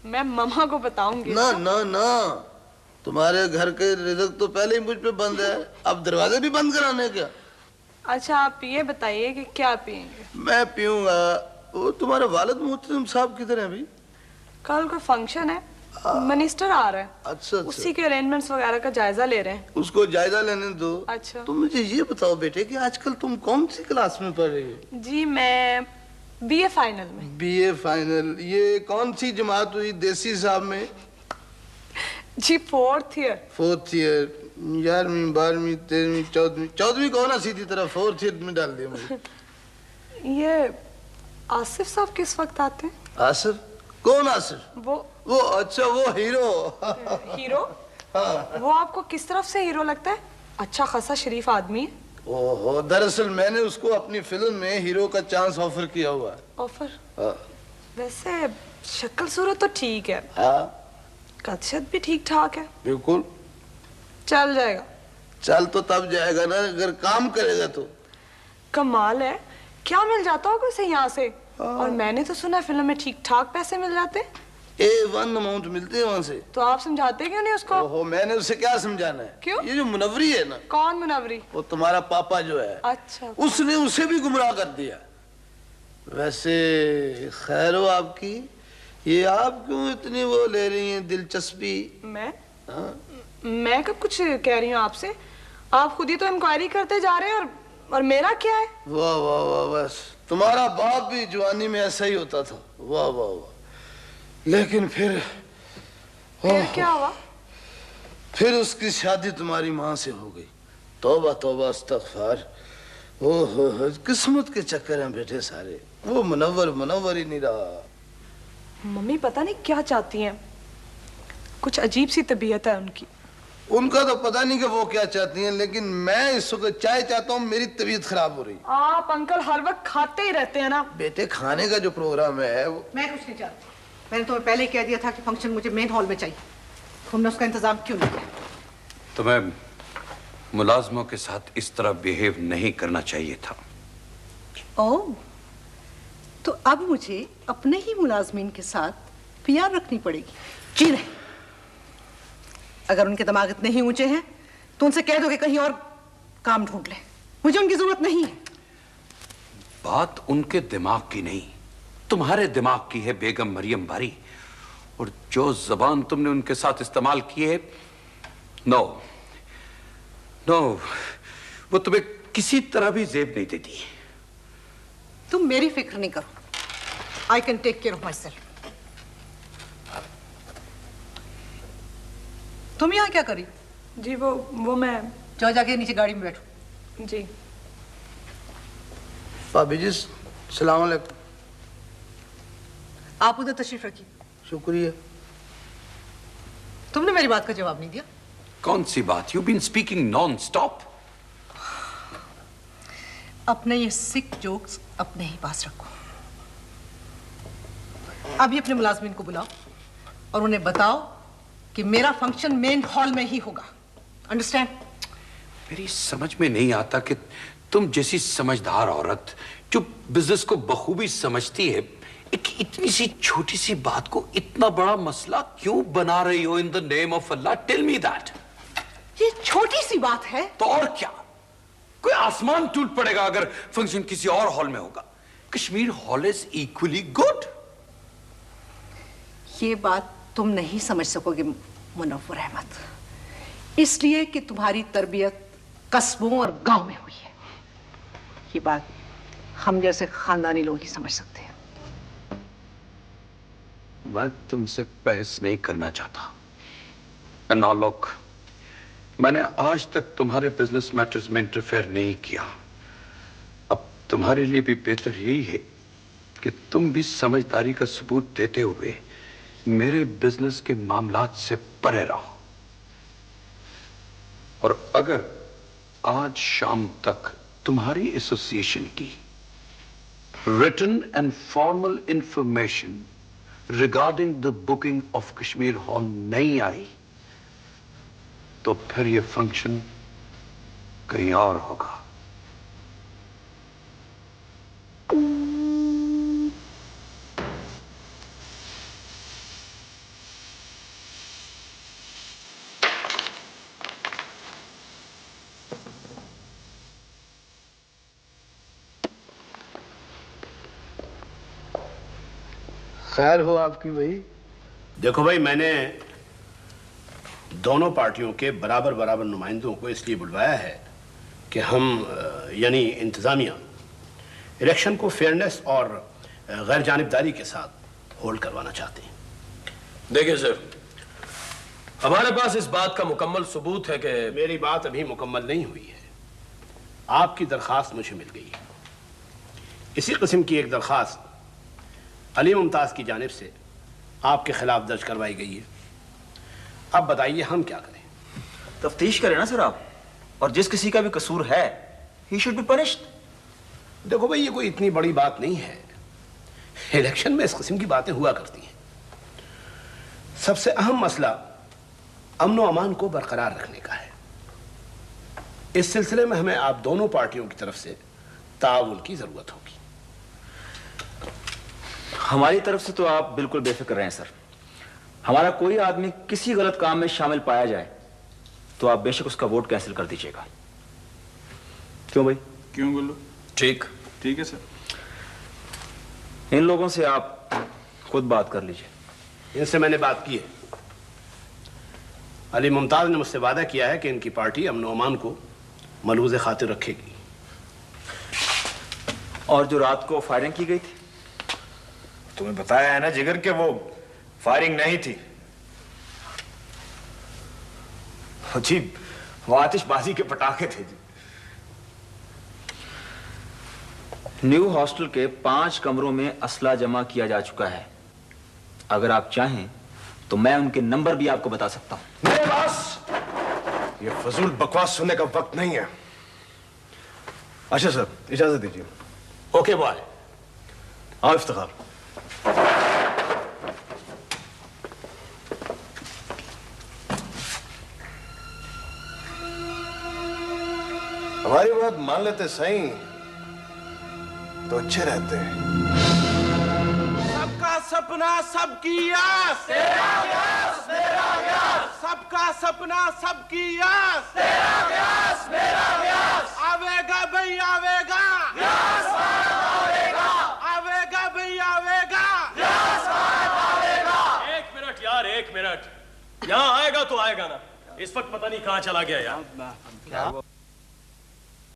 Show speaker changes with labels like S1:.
S1: मैं मम्मा को बताऊंगी।
S2: ना ना ना, तुम्हारे घर के रिज़्क तो पहले ही मुझ पे बंद है, अब दरवाजे भी बंद कराने क्या?
S1: अच्छा आप ये बताइए कि क्या पियेंगे?
S2: मैं पीऊंगा। वो तुम्हारे वालिद मोहतरम साहब किधर हैं अभी?
S1: कल कोई फंक्शन है, मिनिस्टर आ रहा है।
S2: अच्छा अच्छा,
S1: उसी के अरेंजमेंट्स वगैरह का जायजा ले रहे हैं।
S2: उसको जायजा लेने दो।
S1: अच्छा।
S2: तुम मुझे ये बताओ बेटे कि आजकल तुम कौन सी क्लास में पढ़ रही हो?
S1: जी मैं बीए फाइनल में।
S2: BA final? ये कौन सी जमात हुई देसी साहब में?
S1: जी फोर्थ ईयर।
S2: Fourth year? 11वीं 12वीं 13वीं 14वीं, 14वीं को ना सीधी तरह फोर्थ ईयर में डाल दिया मुझे।
S1: ये आसिफ साहब किस वक्त आते हैं?
S2: आसिफ? कौन आसिफ? वो अच्छा, वो हीरो।
S1: हीरो? हाँ। वो आपको किस तरफ से हीरो लगता है? अच्छा खासा शरीफ आदमी है।
S2: ओहो, दरअसल मैंने उसको अपनी फिल्म में हीरो का चांस ऑफर किया हुआ है।
S1: ऑफर?
S2: हाँ।
S1: वैसे शक्ल सूरत तो ठीक है।
S2: हाँ।
S1: कदशत भी ठीक ठाक है।
S2: बिल्कुल
S1: चल जाएगा।
S2: चल तो तब जाएगा ना अगर काम करेगा तो।
S1: कमाल है, क्या मिल जाता होगा उसे यहाँ से? और मैंने तो सुना फिल्म में ठीक ठाक पैसे मिल जाते हैं।
S2: A1 अमाउंट मिलते हैं वहाँ से।
S1: तो आप समझाते क्यों नहीं उसको?
S2: ओहो, मैंने उसे क्या समझाना है?
S1: क्यों?
S2: ये जो मुनव्वरी है ना।
S1: कौन मुनव्वरी?
S2: वो तुम्हारा पापा जो है।
S1: अच्छा।
S2: उसने उसे भी गुमराह कर दिया। वैसे खैर हो आपकी, ये आप क्यों इतनी वो ले रही हैं दिलचस्पी?
S1: मैं कब कुछ कह रही हूँ आपसे? आप खुद ही तो इंक्वायरी करते जा रहे हैं और मेरा क्या है?
S2: वाह वाह वाह, बस तुम्हारा बाप भी जवानी में ऐसा ही होता था। वाह वाह वाह। लेकिन फिर
S1: क्या हुआ?
S2: फिर उसकी शादी तुम्हारी माँ से हो गई। तौबा तौबा अस्तगफार। ओहो, किस्मत के चक्कर हैं बेटे सारे। वो मुनव्वर ही नहीं रहा।
S1: मम्मी पता नहीं क्या चाहती हैं, कुछ अजीब सी तबीयत है उनकी।
S2: उनका तो पता नहीं कि वो क्या चाहती हैं, लेकिन मैं इस वक्त चाय चाहता हूँ, मेरी तबीयत खराब हो रही।
S1: आप अंकल हर वक्त खाते ही रहते हैं ना।
S2: बेटे खाने का जो प्रोग्राम है वो...
S3: मैं कुछ नहीं चाहती। मैंने तुम्हें पहले ही कह दिया था कि फंक्शन मुझे मेन हॉल में चाहिए। तुमने उसका इंतजाम क्यों नहीं किया?
S4: तुम्हें मुलाजमों के साथ इस तरह बिहेव नहीं करना चाहिए था।
S3: ओह, तो अब मुझे अपने ही मुलाजमीन के साथ प्यार रखनी पड़ेगी? जी नहीं। अगर उनके दिमाग इतने ही ऊंचे हैं तो उनसे कह दो कि कहीं और काम ढूंढ ले। मुझे उनकी जरूरत नहीं है।
S4: बात उनके दिमाग की नहीं, तुम्हारे दिमाग की है बेगम मरियम बारी। और जो जबान तुमने उनके साथ इस्तेमाल की है, नो नो, वो तुम्हें किसी तरह भी जेब नहीं देती।
S3: तुम मेरी फिक्र नहीं करो। I can take care of myself. तुम यहाँ क्या करी?
S1: जी वो मैं...
S3: जाओ जाके नीचे गाड़ी में बैठो।
S1: जी।
S2: भाभी जी सलाम अलैकुम।
S3: आप उधर तशरीफ रखिए।
S2: शुक्रिया।
S3: तुमने मेरी बात का जवाब नहीं दिया।
S4: कौन सी बात? You been speaking nonstop.
S3: अपने ये सिक जोक्स अपने ही पास रखो। अभी अपने मुलाजमीन को बुलाओ और उन्हें बताओ कि मेरा फंक्शन मेन हॉल में ही होगा। अंडरस्टैंड?
S4: मेरी समझ में नहीं आता कि तुम जैसी समझदार औरत जो बिजनेस को बखूबी समझती है, एक इतनी सी छोटी सी बात को इतना बड़ा मसला क्यों बना रही हो? In the name of Allah tell me that.
S3: ये छोटी सी बात है
S4: तो और क्या? कोई आसमान टूट पड़ेगा अगर फंक्शन किसी और हॉल में होगा। Kashmir hall is equally good.
S3: ये बात तुम नहीं समझ सकोगे मुनव्वर अहमद, इसलिए कि तुम्हारी तरबियत कस्बों और गांव में हुई है। ये बात हम जैसे खानदानी लोग ही समझ सकते हैं।
S4: मैं तुमसे बहस नहीं करना चाहता। Now look, मैंने आज तक तुम्हारे बिजनेस मैटर्स में इंटरफेयर नहीं किया। अब तुम्हारे लिए भी बेहतर यही है कि तुम भी समझदारी का सबूत देते हुए मेरे बिजनेस के मामलात से परे रहो। और अगर आज शाम तक तुम्हारी एसोसिएशन की written and formal information regarding the booking of Kashmir hall नहीं आई, तो फिर ये फंक्शन कहीं और होगा।
S2: खैर हो आपकी भाई?
S5: देखो भाई, मैंने दोनों पार्टियों के बराबर बराबर नुमाइंदों को इसलिए बुलवाया है कि हम यानी इंतजामिया इलेक्शन को फेयरनेस और गैर जानिबदारी के साथ होल्ड करवाना चाहते हैं।
S6: देखिए सर, हमारे पास इस बात का मुकम्मल सबूत है कि
S5: मेरी बात अभी मुकम्मल नहीं हुई है। आपकी दरखास्त मुझे मिल गई है। इसी किस्म की एक दरखास्त अली मुमताज की जानिब से आपके खिलाफ दर्ज करवाई गई है। अब बताइए हम क्या करें?
S7: तफ्तीश करें ना सर आप, और जिस किसी का भी कसूर है ही शुड बी पनिश्ड।
S5: देखो भाई, ये कोई इतनी बड़ी बात नहीं है। इलेक्शन में इस किस्म की बातें हुआ करती हैं। सबसे अहम मसला अमन व अमान को बरकरार रखने का है। इस सिलसिले में हमें आप दोनों पार्टियों की तरफ से ताउन की जरूरत होगी।
S7: हमारी तरफ से तो आप बिल्कुल बेफिक्र रहें सर। हमारा कोई आदमी किसी गलत काम में शामिल पाया जाए तो आप बेशक उसका वोट कैंसिल कर दीजिएगा। क्यों भाई?
S8: क्यों गुल्लू?
S6: ठीक
S8: ठीक है सर।
S7: इन लोगों से आप खुद बात कर लीजिए।
S5: इनसे मैंने बात की है। अली मुमताज ने मुझसे वादा किया है कि इनकी पार्टी अमन व अमान को मलूज़ खातिर रखेगी।
S7: और जो रात को फायरिंग की गई थी,
S8: तुम्हें बताया है ना जिगर के वो फायरिंग नहीं थी। जी, वो आतिशबाजी के पटाखे थे जी।
S7: न्यू हॉस्टल के 5 कमरों में असला जमा किया जा चुका है। अगर आप चाहें तो मैं उनके नंबर भी आपको बता सकता हूं।
S8: मेरे पास ये फजूल बकवास सुनने का वक्त नहीं है। अच्छा सर, इजाजत दीजिए।
S5: Okay boy.
S8: आओ इफ्तिखार। हमारी बात मान लेते सही तो अच्छे रहते हैं।
S9: सबका सपना सबकी आस, तेरा व्यास मेरा व्यास। सबका सपना सबकी आस, तेरा व्यास मेरा व्यास। आवेगा भाई आवेगा, व्यास आवेगा। आवेगा भाई आवेगा, व्यास आवेगा।
S6: एक मिनट यार, एक मिनट। यहाँ आएगा तो आएगा ना, इस वक्त पता नहीं कहाँ चला गया यार।